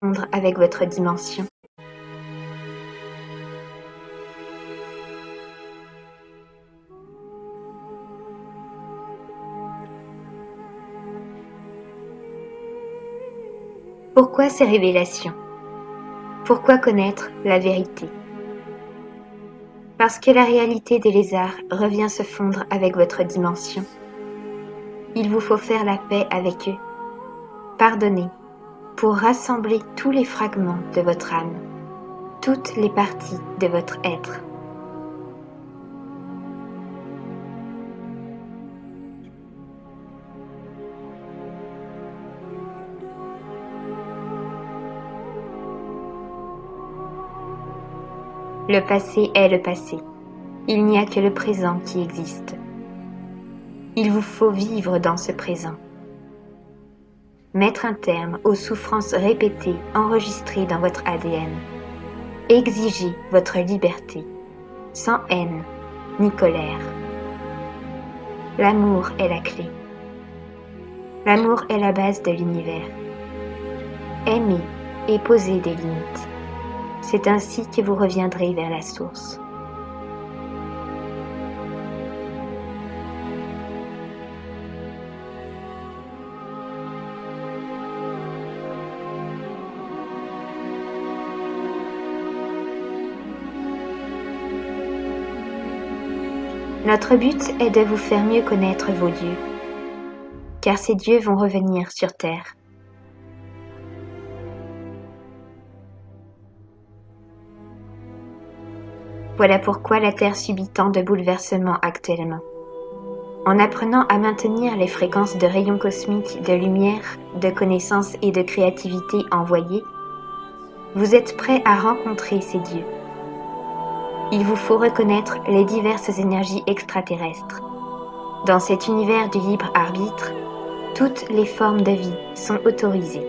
fondre avec votre dimension. Pourquoi ces révélations? Pourquoi connaître la vérité? Parce que la réalité des lézards revient se fondre avec votre dimension. Il vous faut faire la paix avec eux, pardonner, pour rassembler tous les fragments de votre âme, toutes les parties de votre être. Le passé est le passé. Il n'y a que le présent qui existe. Il vous faut vivre dans ce présent. Mettre un terme aux souffrances répétées enregistrées dans votre ADN. Exiger votre liberté, sans haine ni colère. L'amour est la clé. L'amour est la base de l'univers. Aimer et poser des limites. C'est ainsi que vous reviendrez vers la source. Notre but est de vous faire mieux connaître vos dieux, car ces dieux vont revenir sur Terre. Voilà pourquoi la Terre subit tant de bouleversements actuellement. En apprenant à maintenir les fréquences de rayons cosmiques, de lumière, de connaissances et de créativité envoyées, vous êtes prêts à rencontrer ces dieux. Il vous faut reconnaître les diverses énergies extraterrestres. Dans cet univers du libre arbitre, toutes les formes de vie sont autorisées.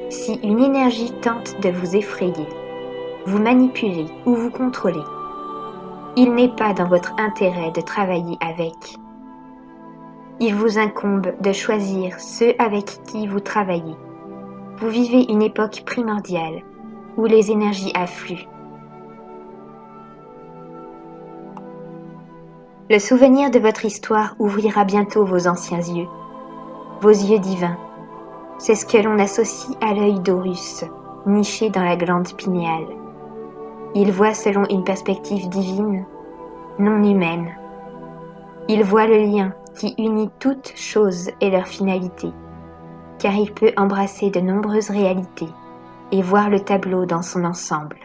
Si une énergie tente de vous effrayer, vous manipuler ou vous contrôler, il n'est pas dans votre intérêt de travailler avec. Il vous incombe de choisir ceux avec qui vous travaillez. Vous vivez une époque primordiale où les énergies affluent. Le souvenir de votre histoire ouvrira bientôt vos anciens yeux, vos yeux divins. C'est ce que l'on associe à l'œil d'Horus, niché dans la glande pinéale. Il voit selon une perspective divine, non humaine. Il voit le lien qui unit toutes choses et leur finalité, car il peut embrasser de nombreuses réalités et voir le tableau dans son ensemble.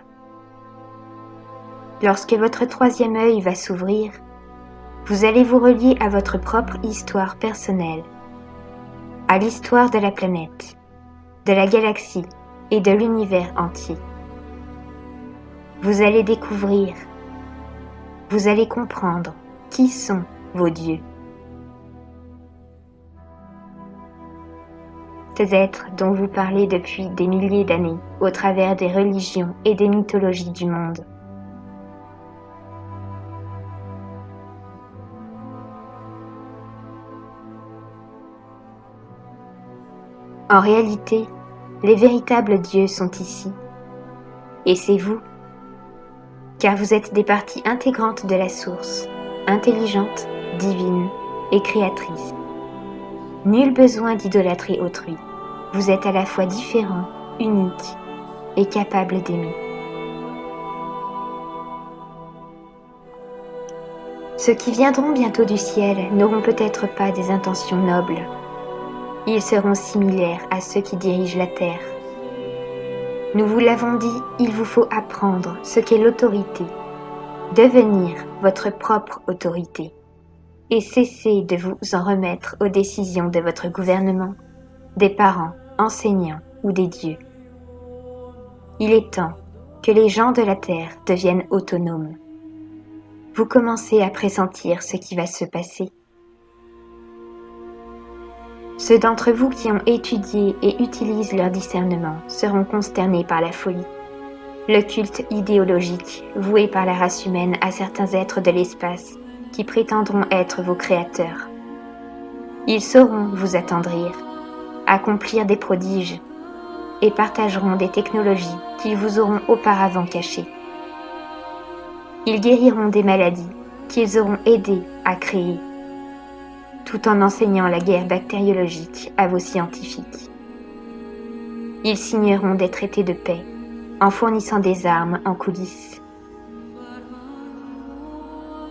Lorsque votre troisième œil va s'ouvrir, vous allez vous relier à votre propre histoire personnelle, à l'histoire de la planète, de la galaxie et de l'univers entier. Vous allez découvrir, vous allez comprendre qui sont vos dieux. Ces êtres dont vous parlez depuis des milliers d'années au travers des religions et des mythologies du monde. En réalité, les véritables dieux sont ici. Et c'est vous, car vous êtes des parties intégrantes de la source, intelligente, divine et créatrice. Nul besoin d'idolâtrer autrui. Vous êtes à la fois différent, unique et capable d'aimer. Ceux qui viendront bientôt du ciel n'auront peut-être pas des intentions nobles. Ils seront similaires à ceux qui dirigent la terre. Nous vous l'avons dit, il vous faut apprendre ce qu'est l'autorité, devenir votre propre autorité, et cesser de vous en remettre aux décisions de votre gouvernement, des parents, enseignants ou des dieux. Il est temps que les gens de la terre deviennent autonomes. Vous commencez à pressentir ce qui va se passer. Ceux d'entre vous qui ont étudié et utilisent leur discernement seront consternés par la folie. Le culte idéologique voué par la race humaine à certains êtres de l'espace qui prétendront être vos créateurs. Ils sauront vous attendrir, accomplir des prodiges, et partageront des technologies qu'ils vous auront auparavant cachées. Ils guériront des maladies qu'ils auront aidé à créer, tout en enseignant la guerre bactériologique à vos scientifiques. Ils signeront des traités de paix en fournissant des armes en coulisses.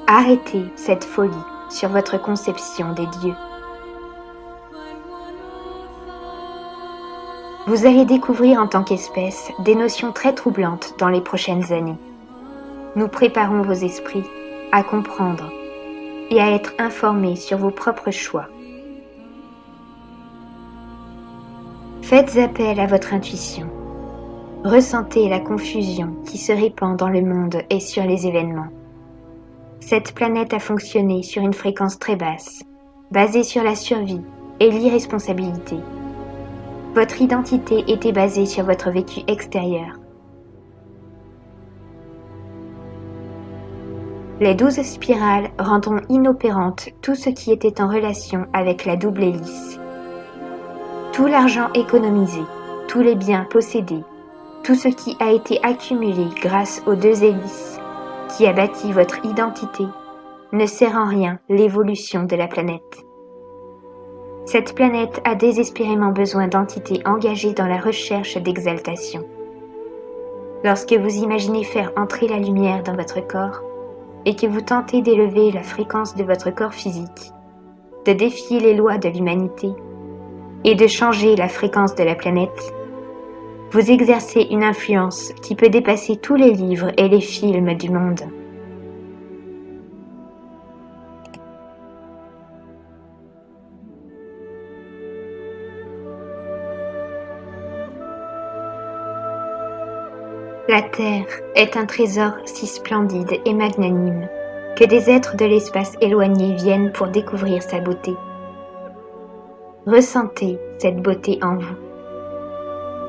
Arrêtez cette folie sur votre conception des dieux. Vous allez découvrir en tant qu'espèce des notions très troublantes dans les prochaines années. Nous préparons vos esprits à comprendre et à être informés sur vos propres choix. Faites appel à votre intuition. Ressentez la confusion qui se répand dans le monde et sur les événements. Cette planète a fonctionné sur une fréquence très basse, basée sur la survie et l'irresponsabilité. Votre identité était basée sur votre vécu extérieur. Les 12 spirales rendront inopérante tout ce qui était en relation avec la double hélice. Tout l'argent économisé, tous les biens possédés, tout ce qui a été accumulé grâce aux 2 hélices, qui a bâti votre identité, ne sert en rien l'évolution de la planète. Cette planète a désespérément besoin d'entités engagées dans la recherche d'exaltation. Lorsque vous imaginez faire entrer la lumière dans votre corps et que vous tentez d'élever la fréquence de votre corps physique, de défier les lois de l'humanité et de changer la fréquence de la planète, vous exercez une influence qui peut dépasser tous les livres et les films du monde. La Terre est un trésor si splendide et magnanime que des êtres de l'espace éloigné viennent pour découvrir sa beauté. Ressentez cette beauté en vous.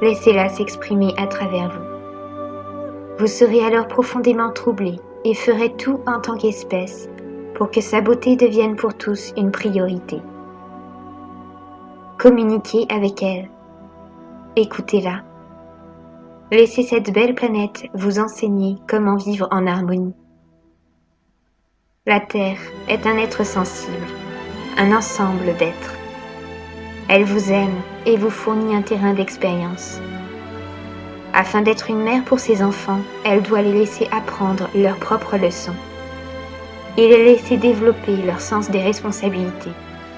Laissez-la s'exprimer à travers vous. Vous serez alors profondément troublé et ferez tout en tant qu'espèce pour que sa beauté devienne pour tous une priorité. Communiquez avec elle. Écoutez-la. Laissez cette belle planète vous enseigner comment vivre en harmonie. La Terre est un être sensible, un ensemble d'êtres. Elle vous aime et vous fournit un terrain d'expérience. Afin d'être une mère pour ses enfants, elle doit les laisser apprendre leurs propres leçons et les laisser développer leur sens des responsabilités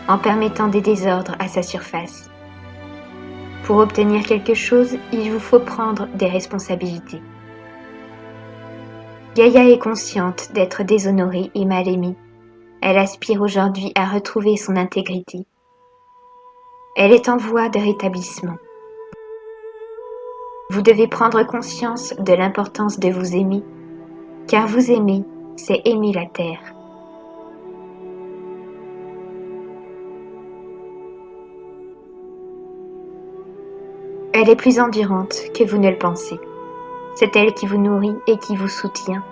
en permettant des désordres à sa surface. Pour obtenir quelque chose, il vous faut prendre des responsabilités. Gaïa est consciente d'être déshonorée et mal aimée. Elle aspire aujourd'hui à retrouver son intégrité. Elle est en voie de rétablissement. Vous devez prendre conscience de l'importance de vous aimer, car vous aimer, c'est aimer la Terre. Elle est plus endurante que vous ne le pensez. C'est elle qui vous nourrit et qui vous soutient.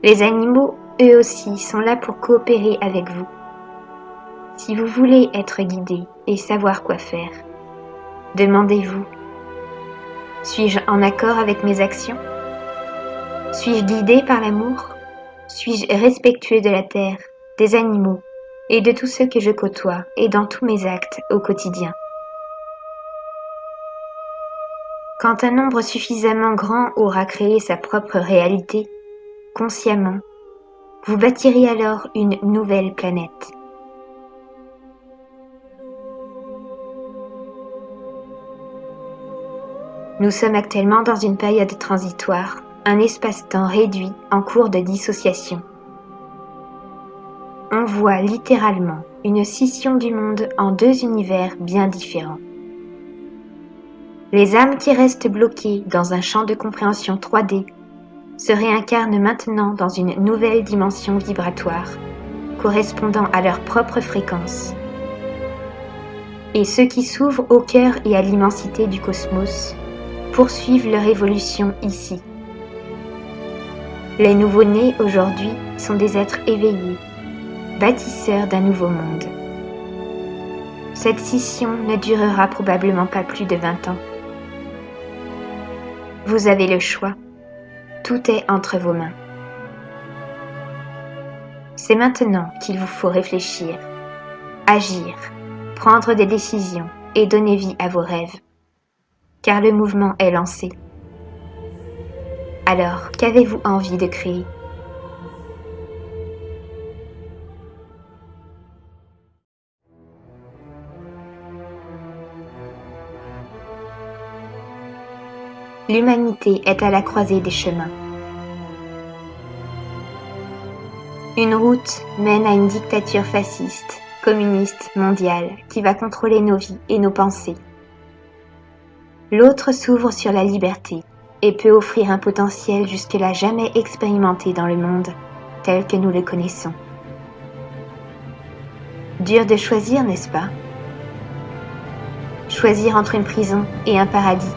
Les animaux, eux aussi, sont là pour coopérer avec vous. Si vous voulez être guidé et savoir quoi faire, demandez-vous: suis-je en accord avec mes actions? Suis-je guidé par l'amour? Suis-je respectueux de la terre, des animaux et de tous ceux que je côtoie et dans tous mes actes au quotidien? Quand un nombre suffisamment grand aura créé sa propre réalité, consciemment, vous bâtirez alors une nouvelle planète. Nous sommes actuellement dans une période transitoire, un espace-temps réduit en cours de dissociation. On voit littéralement une scission du monde en 2 univers bien différents. Les âmes qui restent bloquées dans un champ de compréhension 3D se réincarnent maintenant dans une nouvelle dimension vibratoire, correspondant à leur propre fréquence. Et ceux qui s'ouvrent au cœur et à l'immensité du cosmos poursuivent leur évolution ici. Les nouveau-nés aujourd'hui sont des êtres éveillés, bâtisseurs d'un nouveau monde. Cette scission ne durera probablement pas plus de 20 ans. Vous avez le choix. Tout est entre vos mains. C'est maintenant qu'il vous faut réfléchir, agir, prendre des décisions et donner vie à vos rêves. Car le mouvement est lancé. Alors, qu'avez-vous envie de créer ? L'humanité est à la croisée des chemins. Une route mène à une dictature fasciste, communiste, mondiale, qui va contrôler nos vies et nos pensées. L'autre s'ouvre sur la liberté et peut offrir un potentiel jusque-là jamais expérimenté dans le monde, tel que nous le connaissons. Dur de choisir, n'est-ce pas ? Choisir entre une prison et un paradis